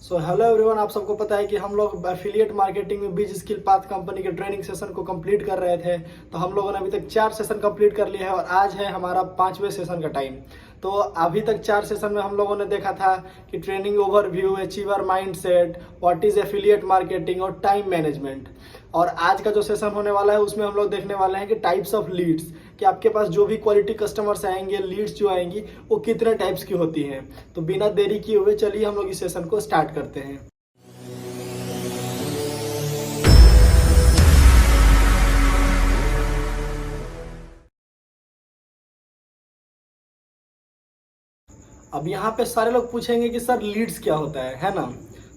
So hello everyone, आप सबको पता है कि हम लोग एफिलिएट मार्केटिंग में बीज स्किल पाथ कंपनी के ट्रेनिंग सेशन को कंप्लीट कर रहे थे। तो हम लोगों ने अभी तक 4 सेशन कंप्लीट कर लिया है और आज है हमारा 5वें सेशन का टाइम। तो अभी तक 4 सेशन में हम लोगों ने देखा था कि training overview, achiever mindset, what is affiliate marketing और टाइम मैनेजमेंट। और आज का जो सेशन होने वाला है उसमें हम लोग देखने वाले हैं कि टाइप्स ऑफ लीड्स, कि आपके पास जो भी क्वालिटी कस्टमर्स आएंगे, लीड्स जो आएंगी वो कितने टाइप्स की होती हैं। तो बिना देरी किए हुए चलिए हम लोग इस सेशन को स्टार्ट करते हैं। अब यहाँ पे सारे लोग पूछेंगे कि सर लीड्स क्या होता है ना।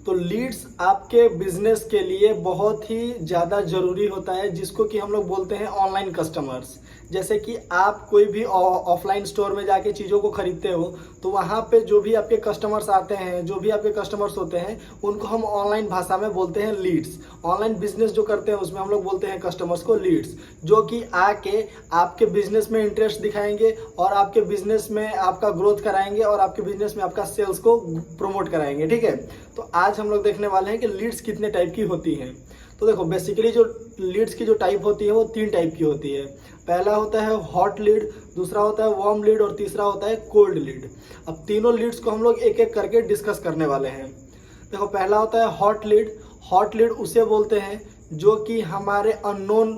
तो लीड्स आपके बिजनेस के लिए बहुत ही ज़्यादा ज़रूरी होता है, जिसको कि हम लोग बोलते हैं ऑनलाइन कस्टमर्स। जैसे कि आप कोई भी ऑफलाइन स्टोर में जाके चीज़ों को खरीदते हो, तो वहाँ पे जो भी आपके कस्टमर्स आते हैं, जो भी आपके कस्टमर्स होते हैं, उनको हम ऑनलाइन भाषा में बोलते हैं लीड्स। ऑनलाइन बिजनेस जो करते हैं उसमें हम लोग बोलते हैं कस्टमर्स को लीड्स, जो कि आके आपके बिजनेस में इंटरेस्ट दिखाएंगे और आपके बिजनेस में आपका ग्रोथ कराएंगे और आपके बिजनेस में आपका सेल्स को प्रमोट कराएंगे। ठीक है, तो आज हम लोग देखने वाले हैं कि लीड्स कितने टाइप की होती हैं। तो देखो, बेसिकली जो लीड्स की जो टाइप होती है वो 3 टाइप की होती है। पहला होता है हॉट लीड, दूसरा होता है वार्म लीड और तीसरा होता है कोल्ड लीड। अब तीनों लीड्स को हम लोग एक एक करके डिस्कस करने वाले हैं। देखो, पहला होता है हॉट लीड। हॉट लीड उसे बोलते हैं जो कि हमारे अननोन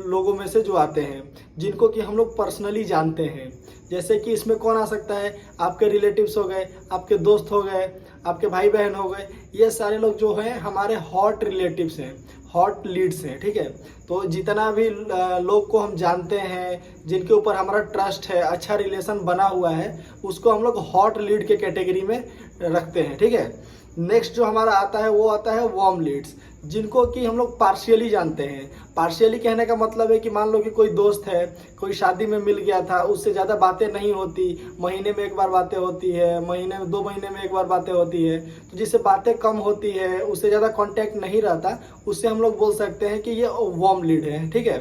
लोगों में से जो आते हैं, जिनको कि हम लोग पर्सनली जानते हैं। जैसे कि इसमें कौन आ सकता है, आपके रिलेटिव्स हो गए, आपके दोस्त हो गए, आपके भाई बहन हो गए। ये सारे लोग जो हैं हमारे हॉट रिलेटिव्स हैं, हॉट लीड्स हैं। ठीक है, तो जितना भी लोग को हम जानते हैं, जिनके ऊपर हमारा ट्रस्ट है, अच्छा रिलेशन बना हुआ है, उसको हम लोग हॉट लीड के कैटेगरी में रखते हैं। ठीक है, नेक्स्ट जो हमारा आता है वो आता है वार्म लीड्स, जिनको कि हम लोग पार्शियली जानते हैं। पार्शियली कहने का मतलब है कि मान लो कि कोई दोस्त है, कोई शादी में मिल गया था, उससे ज़्यादा बातें नहीं होती, महीने में एक बार बातें होती है, महीने में 2 महीने में एक बार बातें होती है। तो जिससे बातें कम होती है, उससे ज़्यादा कांटेक्ट नहीं रहता, उससे हम लोग बोल सकते हैं कि ये वार्म लीड है। ठीक है,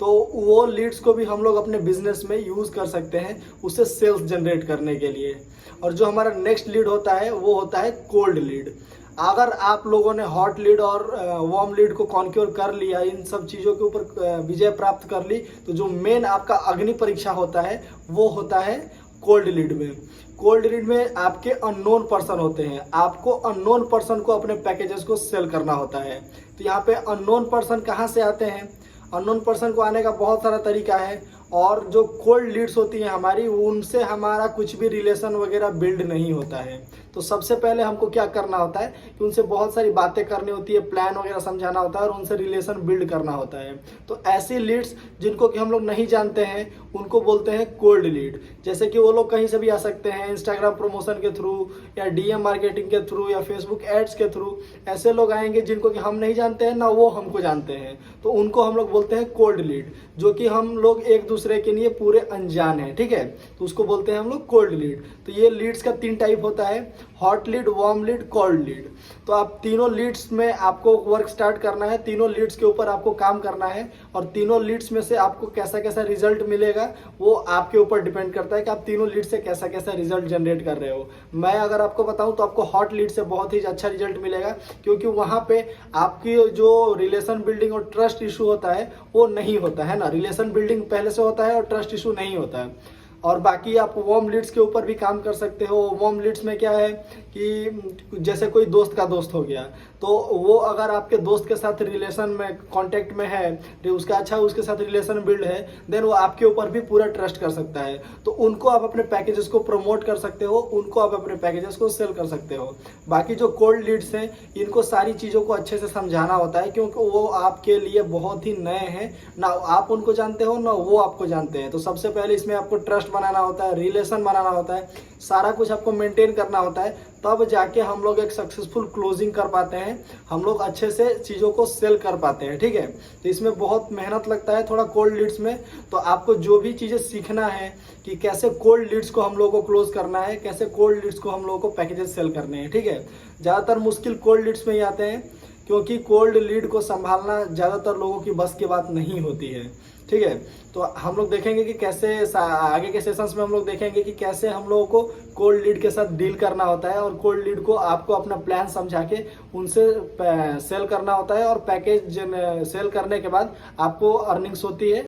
तो वो लीड्स को भी हम लोग अपने बिजनेस में यूज़ कर सकते हैं, उससे सेल्स जनरेट करने के लिए। और जो हमारा नेक्स्ट लीड होता है वो होता है कोल्ड लीड। अगर आप लोगों ने हॉट लीड और वार्म लीड को कॉन्क्योर कर लिया, इन सब चीज़ों के ऊपर विजय प्राप्त कर ली, तो जो मेन आपका अग्नि परीक्षा होता है वो होता है कोल्ड लीड में। कोल्ड लीड में आपके अननोन पर्सन होते हैं, आपको अननोन पर्सन को अपने पैकेजेस को सेल करना होता है। तो यहाँ पे अननोन पर्सन कहाँ से आते हैं? अननोन पर्सन को आने का बहुत सारा तरीका है। और जो कोल्ड लीड्स होती हैं हमारी, उनसे हमारा कुछ भी रिलेशन वगैरह बिल्ड नहीं होता है। तो सबसे पहले हमको क्या करना होता है कि उनसे बहुत सारी बातें करनी होती है, प्लान वगैरह समझाना होता है और उनसे रिलेशन बिल्ड करना होता है। तो ऐसी लीड्स जिनको कि हम लोग नहीं जानते हैं, उनको बोलते हैं कोल्ड लीड। जैसे कि वो लोग कहीं से भी आ सकते हैं, इंस्टाग्राम प्रमोशन के थ्रू या डीएम मार्केटिंग के थ्रू या फेसबुक एड्स के थ्रू। ऐसे लोग आएंगे जिनको कि हम नहीं जानते हैं, ना वो हमको जानते हैं, तो उनको हम लोग बोलते हैं कोल्ड लीड, जो कि हम लोग एक दूसरे के लिए पूरे अनजान हैं। ठीक है, तो उसको बोलते हैं हम लोग कोल्ड लीड। तो ये लीड्स का 3 टाइप होता है, hot lead, warm lead, cold lead. तो आप तीनों लीड्स में आपको वर्क स्टार्ट करना है, तीनों लीड्स के ऊपर आपको काम करना है, और तीनों लीड्स में से आपको कैसा कैसा रिजल्ट मिलेगा वो आपके ऊपर डिपेंड करता है कि आप तीनों लीड से कैसा कैसा रिजल्ट जनरेट कर रहे हो। मैं अगर आपको बताऊं तो आपको हॉट लीड से बहुत ही अच्छा रिजल्ट मिलेगा, क्योंकि वहां पे आपकी जो रिलेशन बिल्डिंग और ट्रस्ट इशू होता है वो नहीं होता है ना। रिलेशन बिल्डिंग पहले से होता है और ट्रस्ट इशू नहीं होता है। और बाकी आप वार्म लीड्स के ऊपर भी काम कर सकते हो। वार्म लीड्स में क्या है कि जैसे कोई दोस्त का दोस्त हो गया, तो वो अगर आपके दोस्त के साथ रिलेशन में, कांटेक्ट में है, तो उसका अच्छा उसके साथ रिलेशन बिल्ड है, देन वो आपके ऊपर भी पूरा ट्रस्ट कर सकता है। तो उनको आप अपने पैकेजेस को प्रमोट कर सकते हो, उनको आप अपने पैकेजेस को सेल कर सकते हो। बाकी जो कोल्ड लीड्स हैं, इनको सारी चीज़ों को अच्छे से समझाना होता है, क्योंकि वो आपके लिए बहुत ही नए हैं, ना आप उनको जानते हो ना वो आपको जानते हैं। तो सबसे पहले इसमें आपको ट्रस्ट बनाना होता है, रिलेशन बनाना होता है, सारा कुछ आपको मेंटेन करना होता है, तब जाके हम लोग एक सक्सेसफुल क्लोजिंग कर पाते हैं, हम लोग अच्छे से चीज़ों को सेल कर पाते हैं। ठीक है, तो इसमें बहुत मेहनत लगता है थोड़ा कोल्ड लीड्स में। तो आपको जो भी चीज़ें सीखना है कि कैसे कोल्ड लीड्स को हम लोगों को क्लोज करना है, कैसे कोल्ड लीड्स को हम लोगों को पैकेजेस सेल करने हैं। ठीक है, ज़्यादातर मुश्किल कोल्ड लीड्स में ही आते हैं, क्योंकि कोल्ड लीड को संभालना ज़्यादातर लोगों की बस की बात नहीं होती है। ठीक है। तो हम लोग देखेंगे कि कैसे आगे के सेशंस में हम लोग देखेंगे कि कैसे हम लोगों को कोल्ड लीड के साथ डील करना होता है और कोल्ड लीड को आपको अपना प्लान समझा के उनसे सेल करना होता है और पैकेज सेल करने के बाद आपको अर्निंग्स होती है।